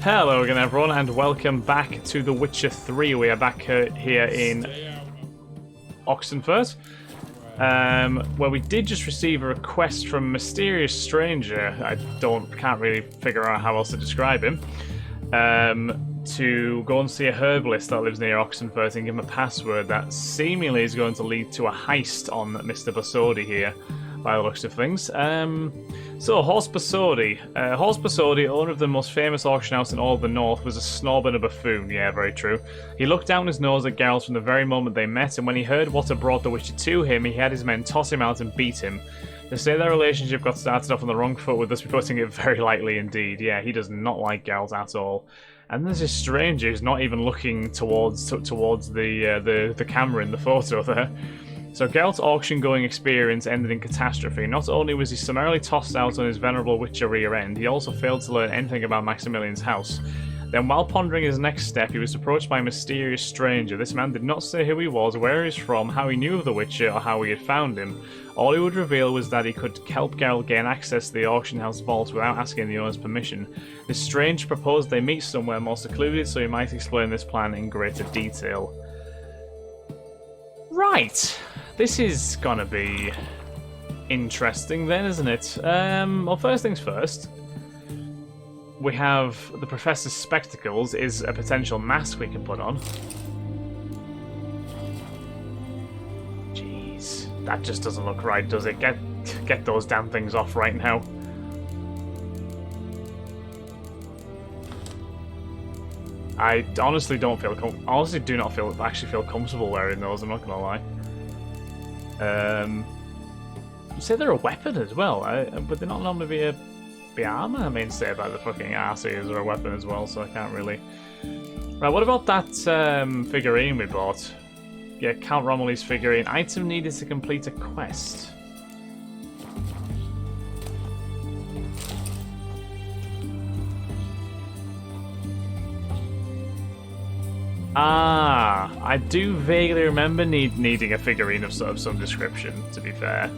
Hello again everyone and welcome back to The Witcher 3. We are back here in Oxenfurt, where we did just receive a request from a mysterious stranger. I can't really figure out how else to describe him. To go and see a herbalist that lives near Oxenfurt and give him a password that seemingly is going to lead to a heist on Mr. Basodi here, by the looks of things. So, Horst Basodi. Horst Basodi, owner of the most famous auction house in all of the north, was a snob and a buffoon. Yeah, very true. He looked down his nose at Geralt from the very moment they met, and when he heard what had brought the Witcher to him, he had his men toss him out and beat him. To say their relationship got started off on the wrong foot would thus be putting it very lightly indeed. Yeah, he does not like Geralt at all. And there's this stranger who's not even looking towards the camera in the photo there. So Geralt's auction-going experience ended in catastrophe. Not only was he summarily tossed out on his venerable Witcher rear end, he also failed to learn anything about Maximilian's house. Then, while pondering his next step, he was approached by a mysterious stranger. This man did not say who he was, where he was from, how he knew of the Witcher, or how he had found him. All he would reveal was that he could help Geralt gain access to the auction house vault without asking the owner's permission. This stranger proposed they meet somewhere more secluded, so he might explain this plan in greater detail. Right. This is gonna be interesting then, isn't it? Well, first things first. We have the Professor's spectacles is a potential mask we can put on. Jeez, that just doesn't look right, does it? Get those damn things off right now. I honestly do not feel comfortable wearing those. I'm not gonna lie. You say they're a weapon as well, but they're not normally be armor. I mean, say about the fucking arseers are a weapon as well, so I can't really. Right, what about that figurine we bought? Yeah, Count Romilly's figurine. Item needed to complete a quest. Ah, I do vaguely remember needing a figurine of some description, to be fair.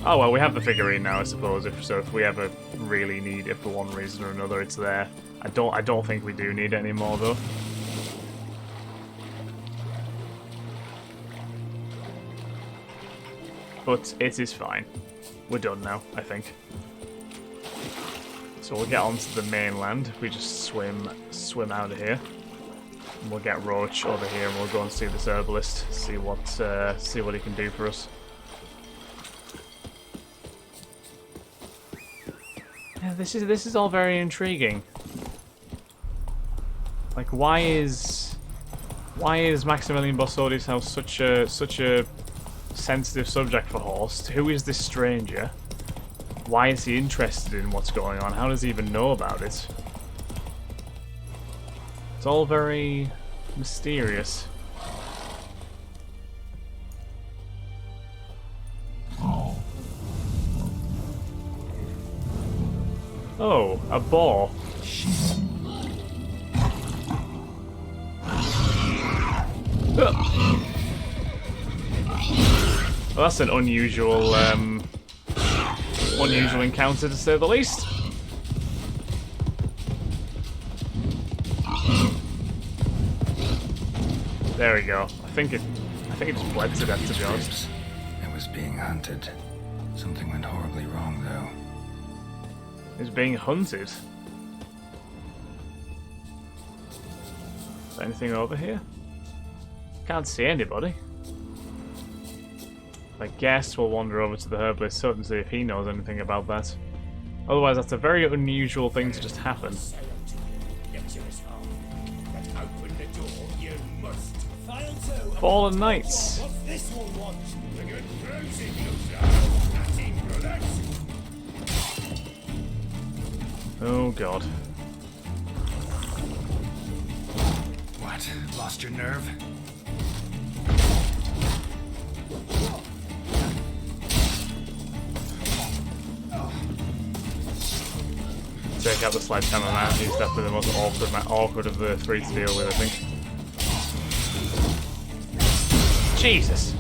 Oh well, we have the figurine now, I suppose. If we ever really need it for one reason or another, it's there. I don't think we do need it anymore though. But it is fine. We're done now, I think. So we'll get onto the mainland. We just swim out of here. And we'll get Roach over here, and we'll go and see this herbalist. See what he can do for us. Yeah, this is all very intriguing. Like, why is Maximilian Basodi's house such a sensitive subject for Horst? Who is this stranger? Why is he interested in what's going on? How does he even know about it? It's all very mysterious. Oh, a boar. Well, that's an unusual encounter, to say the least. There we go. I think it just bled to death, to be honest. It was being hunted. Something went horribly wrong, though. It's being hunted. Is there anything over here? Can't see anybody. I guess we'll wander over to the herbalist hut and see if he knows anything about that. Otherwise, that's a very unusual thing to just happen. Fallen Knights. Oh god. What? Lost your nerve? Take out the sledgehammer man. He's definitely the most awkward of the three to deal with, I think. Jesus!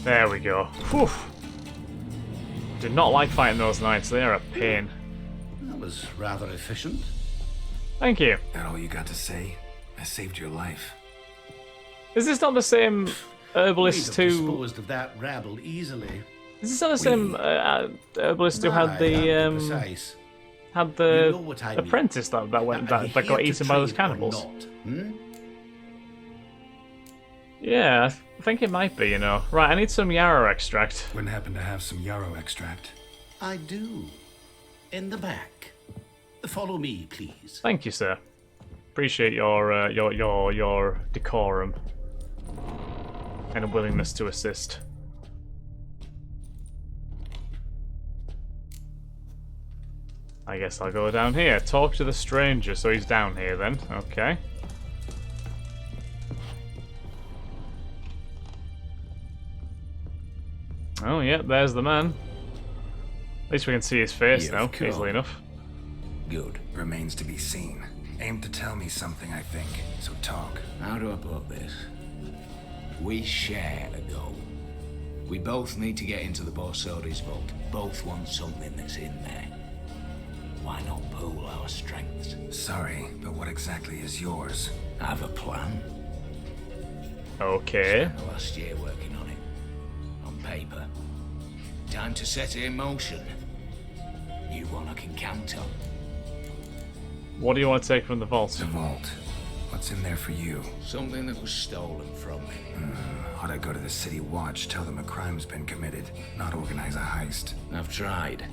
There we go. Whew. Did not like fighting those knights. They are a pain. That was rather efficient. Thank you. That all you got to say? I saved your life. Is this not the same herbalist We'd have who... disposed of that rabble easily. Is this not the same herbalist who had the precise. had You the know what I mean. apprentice that went Are you that got here to eaten by those trade or cannibals? not? Hmm? Yeah, I think it might be. You know, right? I need some yarrow extract. Wouldn't happen to have some yarrow extract. I do. In the back. Follow me, please. Thank you, sir. Appreciate your decorum and a willingness to assist. I guess I'll go down here. Talk to the stranger. So he's down here then. Okay. Oh, yeah, there's the man. At least we can see his face You've now, come. easily enough. Good. Remains to be seen. Aim to tell me something, I think. So talk. How do I put this? We share a goal. We both need to get into the Borsodi's vault. Both want something that's in there. Why not pool our strengths? Sorry, but what exactly is yours? I have a plan. Okay. Spent the last year working on it. On paper. Time to set it in motion. You one I can count on. What do you want to take from the vault? The vault. What's in there for you? Something that was stolen from me. Ought I go to the city watch, tell them a crime's been committed, not organize a heist? I've tried.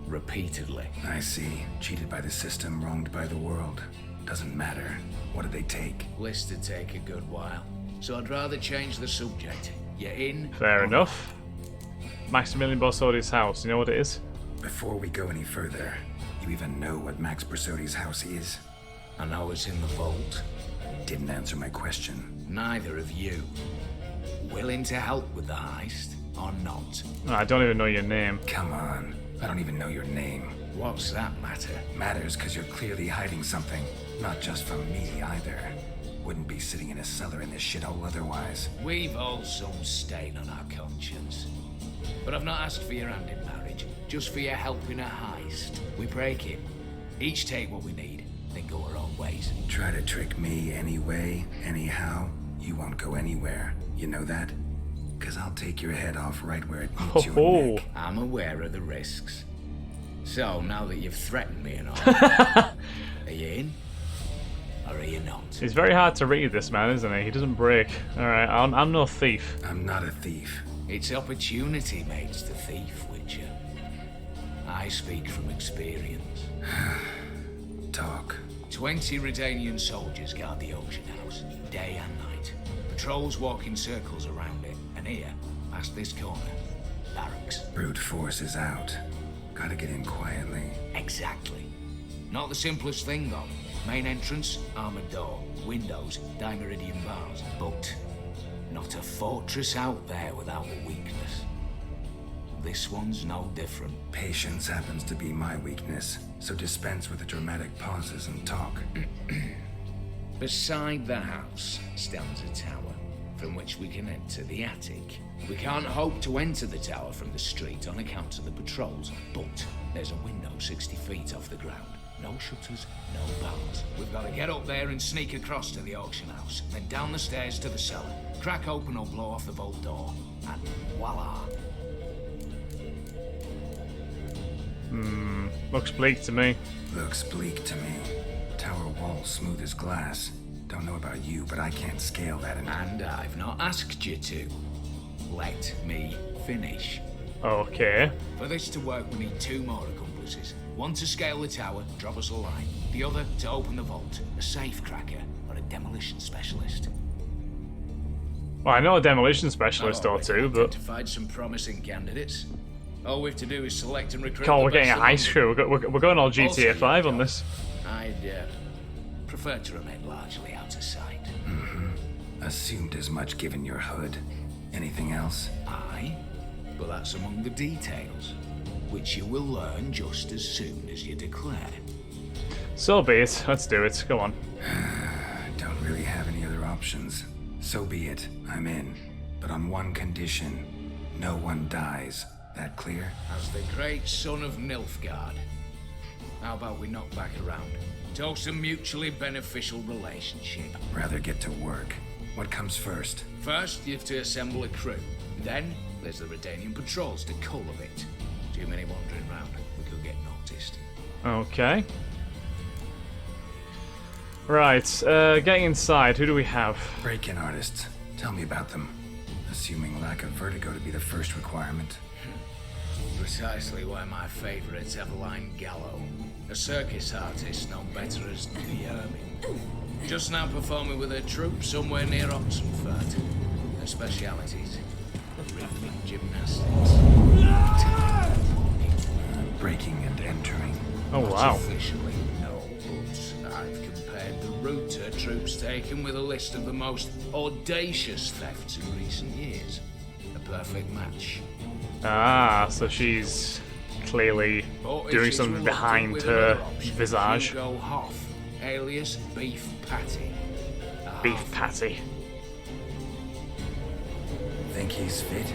Repeatedly. I see. Cheated by the system, wronged by the world. Doesn't matter. What did they take? List to take a good while. So I'd rather change the subject. You in? Fair enough. Maximilian Borsodi's house. You know what it is? Before we go any further, you even know what Max Bersodi's house is? I know it's in the vault. Didn't answer my question. Neither of you. Willing to help with the heist or not? Oh, I don't even know your name. Come on. I don't even know your name. What's that matter? Matters because you're clearly hiding something. Not just from me, either. Wouldn't be sitting in a cellar in this shithole otherwise. We've all some stain on our conscience. But I've not asked for your hand in marriage, just for your help in a heist. We break it. Each take what we need, then go our own ways. Try to trick me anyway, anyhow, you won't go anywhere. You know that? Because I'll take your head off right where it meets your Oh. neck. I'm aware of the risks. So, now that you've threatened me and all, are you in? Or are you not? It's very hard to read this man, isn't he? He doesn't break. Alright, I'm no thief. I'm not a thief. It's opportunity makes the thief, Witcher. I speak from experience. Talk. 20 Redanian soldiers guard the auction house, day and night. Patrols walk in circles around it, and here, past this corner, barracks. Brute force is out. Gotta get in quietly. Exactly. Not the simplest thing, though. Main entrance, armored door, windows, dimeridian bars, but not a fortress out there without a weakness. This one's no different. Patience happens to be my weakness, so dispense with the dramatic pauses and talk. Beside the house stands a tower, from which we can enter the attic. We can't hope to enter the tower from the street on account of the patrols, but there's a window 60 feet off the ground. No shutters, no bars. We've got to get up there and sneak across to the auction house, then down the stairs to the cellar, crack open or blow off the vault door, and voila. Looks bleak to me. Looks bleak to me. Tower wall smooth as glass. Don't know about you, but I can't scale that in. And I've not asked you to. Let me finish. Okay. For this to work, we need 2 more accomplices. One to scale the tower, drop us a line. The other to open the vault, a safe cracker or a demolition specialist. Well, I know a demolition specialist or two, but... Identified some promising candidates. All we have to do is select and recruit. God, the we're getting a best heist among crew. We're going all them. Also, GTA 5 on Joe, this. I'd prefer to remain largely out of sight. Assumed as much given your hood. Anything else? Aye, but that's among the details, which you will learn just as soon as you declare. So be it. Let's do it. Go on. Don't really have any other options. So be it. I'm in. But on one condition. no one dies. That clear? As the great son of Nilfgaard. How about we knock back around? Toast a mutually beneficial relationship. Rather get to work. What comes first? First, you have to assemble a crew. Then, there's the Redanian patrols to cultivate. Too many wandering round. We could get noticed. Okay. Right, getting inside, who do we have? Break-in artists. Tell me about them. Assuming lack of vertigo to be the first requirement. Precisely why my favourite's Eveline Gallo, a circus artist known better as the Ermine. Just now performing with her troupe somewhere near Oxenfurt. Her specialities, rhythmic gymnastics. Breaking and entering. Oh, wow. Officially, no, but I've compared the route her troops taken with a list of the most audacious thefts in recent years. A perfect match. Ah, so she's clearly doing something behind her visage. Hugo Hoff, alias Beef Patty. Beef patty. Think he's fit?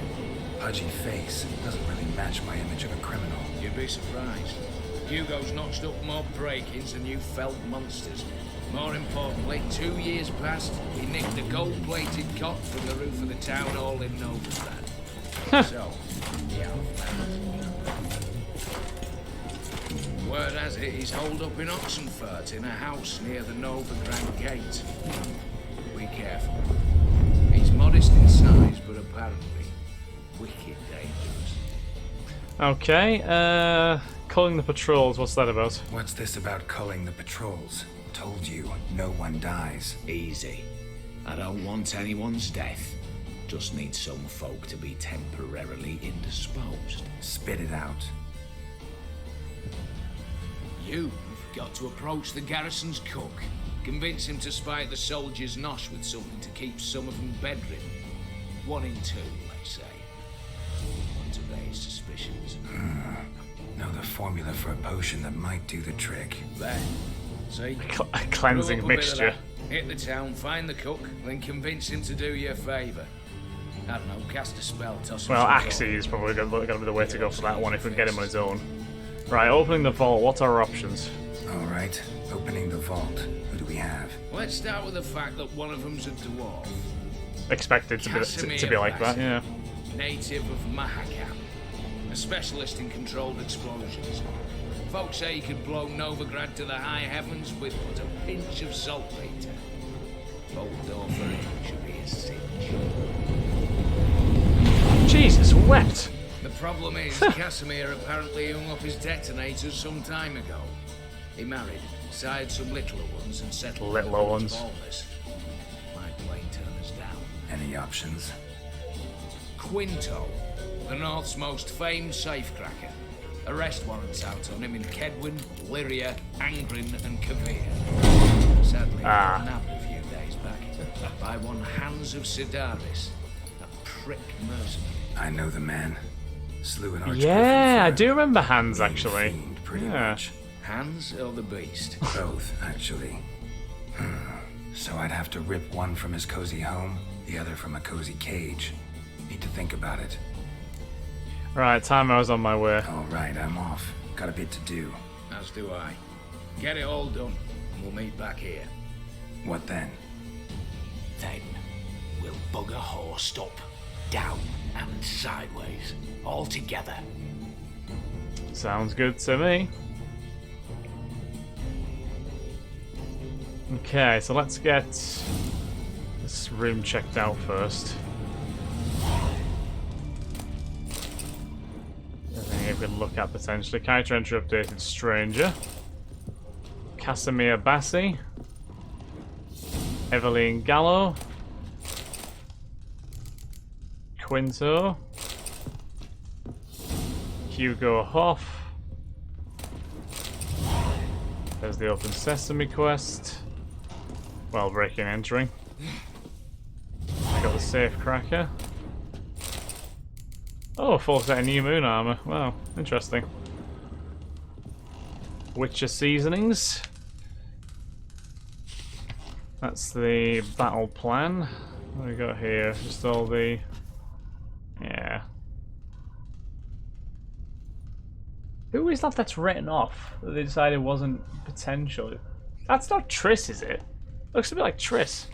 Pudgy face. Doesn't really match my image of a criminal. You'd be surprised. Hugo's notched up more break-ins than you felt monsters. More importantly, 2 years past, he nicked a gold-plated cot from the roof of the town hall in Novigrad. So, yeah. Word has it he's holed up in Oxenfurt in a house near the Novigrad gate. Be careful. He's modest in size, but apparently wicked dangerous. Okay, culling the patrols, what's that about? What's this about culling the patrols? Told you, no one dies. Easy. I don't want anyone's death. Just need some folk to be temporarily indisposed. Spit it out. You've got to approach the garrison's cook. Convince him to spite the soldiers' nosh with something to keep some of them bedridden. 1 in 2, let's say. Not to raise suspicions. Know the formula for a potion that might do the trick. There. See? A cleansing Brew up a bit of mixture. that. Hit the town, find the cook, then convince him to do you a favour. I don't know, cast a spell, toss him Well, some Axie gold. is probably going to be the way to go for that one if we can get him on his own. Right, opening the vault, what are our options? Alright, opening the vault. Who do we have? Let's start with the fact that one of them's a dwarf. Expected to be like that, yeah. Native of Mahakam. A specialist in controlled explosions. Folks say he could blow Novigrad to the high heavens with but a pinch of saltpeter. Old door for him should be a cinch. Jesus, wept! The problem is, Casimir apparently hung up his detonators some time ago. He married, sired some littler ones, and settled Littler ones. Baldness. Might plain turn us down. Any options? Quinto, the North's most famed safecracker. Arrest warrants out on him in Kedwin, Lyria, Angrin, and Kavir. Sadly, nabbed a few days back by one Hans of Sidaris, a prick mercenary. I know the man. Slew an archgriffin Yeah, I for do remember Hans, a actually. fiend, pretty Yeah. much. Hans or the beast? Both, actually. So I'd have to rip one from his cozy home, the other from a cozy cage. Need to think about it. Right, timer's on my way. Alright, I'm off. Got a bit to do. As do I. Get it all done, and we'll meet back here. What then? Then, we'll bugger horsed up, down and sideways, all together. Sounds good to me. Okay, so let's get this room checked out first. Anything we can look at potentially. Character entry updated stranger. Casimir Bassi. Eveline Gallo. Quinto. Hugo Hoff. There's the Open Sesame quest. Well, breaking and entering. I got the safe cracker. Oh, full set of new moon armor. Wow, interesting. Witcher seasonings. That's the battle plan. What do we got here? Just all the... Yeah. Who is that that's written off? That they decided wasn't potential. That's not Triss, is it? Looks a bit like Triss.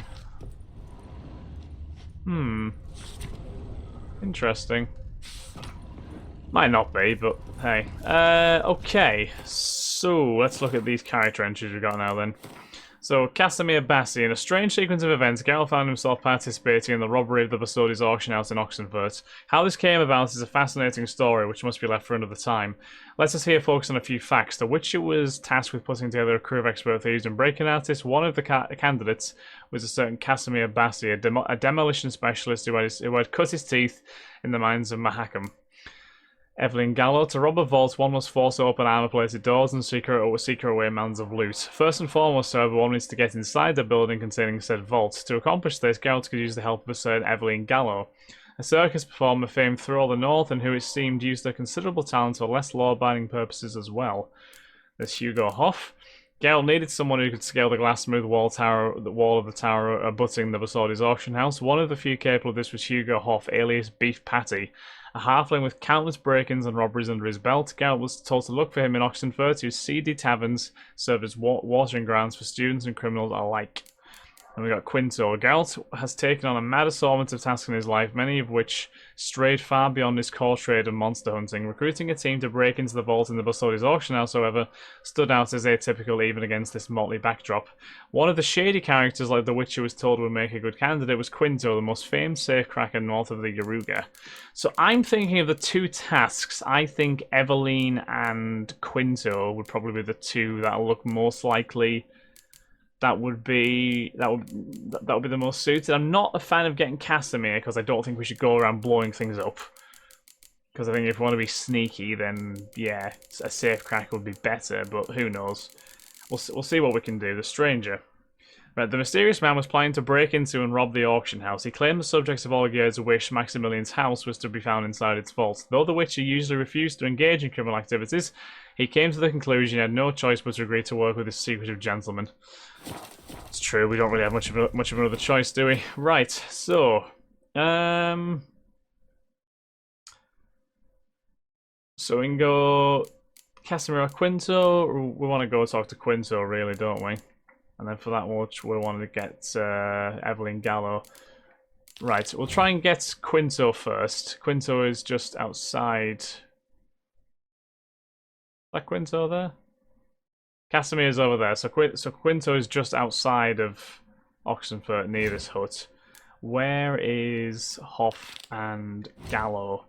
Interesting. Might not be, but hey. Okay, so let's look at these character entries we've got now then. So, Casimir Bassi. In a strange sequence of events, Geralt found himself participating in the robbery of the Bastardi's auction house in Oxenfurt. How this came about is a fascinating story, which must be left for another time. Let us here focus on a few facts. The Witcher was tasked with putting together a crew of expert thieves and break-in artists. One of the candidates was a certain Casimir Bassi, a demolition specialist who had cut his teeth in the mines of Mahakam. Evelyn Gallo. To rob a vault, one must force open armor-plated doors and secret away mounds of loot. First and foremost, however, one needs to get inside the building containing said vault. To accomplish this, Geralt could use the help of a certain Evelyn Gallo, a circus performer famed through all the north and who it seemed used her considerable talent for less law-abiding purposes as well. There's Hugo Hoff. Geralt needed someone who could scale the glass-smooth wall of the tower abutting the Bastardi's auction house. One of the few capable of this was Hugo Hoff, alias Beef Patty, a halfling with countless break-ins and robberies under his belt. Geralt was told to look for him in Oxenfurt, whose seedy taverns served as watering grounds for students and criminals alike. And we got Quinto. Geralt has taken on a mad assortment of tasks in his life, many of which strayed far beyond his core trade of monster hunting. Recruiting a team to break into the vault in the Bastardi's auction house, however, stood out as atypical even against this motley backdrop. One of the shady characters like the Witcher was told would make a good candidate was Quinto, the most famed safecracker north of the Yaruga. So I'm thinking of the two tasks. I think Eveline and Quinto would probably be the two that look most likely. That would be the most suited. I'm not a fan of getting Casimir because I don't think we should go around blowing things up. Because I think if we want to be sneaky, then yeah, a safe crack would be better. But who knows? We'll see what we can do. The Stranger. Right, the mysterious man was planning to break into and rob the auction house. He claimed the subject of Olgerd's wish, Maximilian's house, was to be found inside its vault. Though the Witcher usually refused to engage in criminal activities, he came to the conclusion he had no choice but to agree to work with this secretive gentleman. It's true, we don't really have much of another choice, do we? Right, so so we can go Casimir or Quinto. We want to go talk to Quinto, really, don't we? And then for that watch, we want to get Evelyn Gallo. Right, we'll try and get Quinto first. Quinto is just outside. Is that Quinto there? Casimir is over there. So Quinto is just outside of Oxenfurt, near this hut. Where is Hoff and Gallo?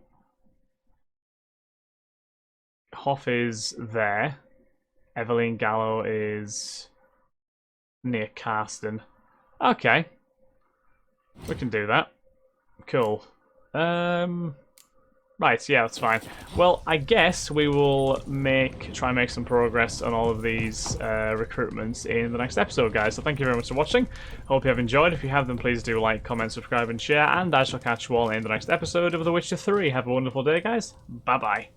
Hoff is there. Evelyn Gallo is near Karsten. Okay. We can do that. Cool. Right, yeah, that's fine. Well, I guess we will try and make some progress on all of these recruitments in the next episode, guys. So thank you very much for watching. Hope you have enjoyed. If you have, then please do like, comment, subscribe, and share. And I shall catch you all in the next episode of The Witcher 3. Have a wonderful day, guys. Bye-bye.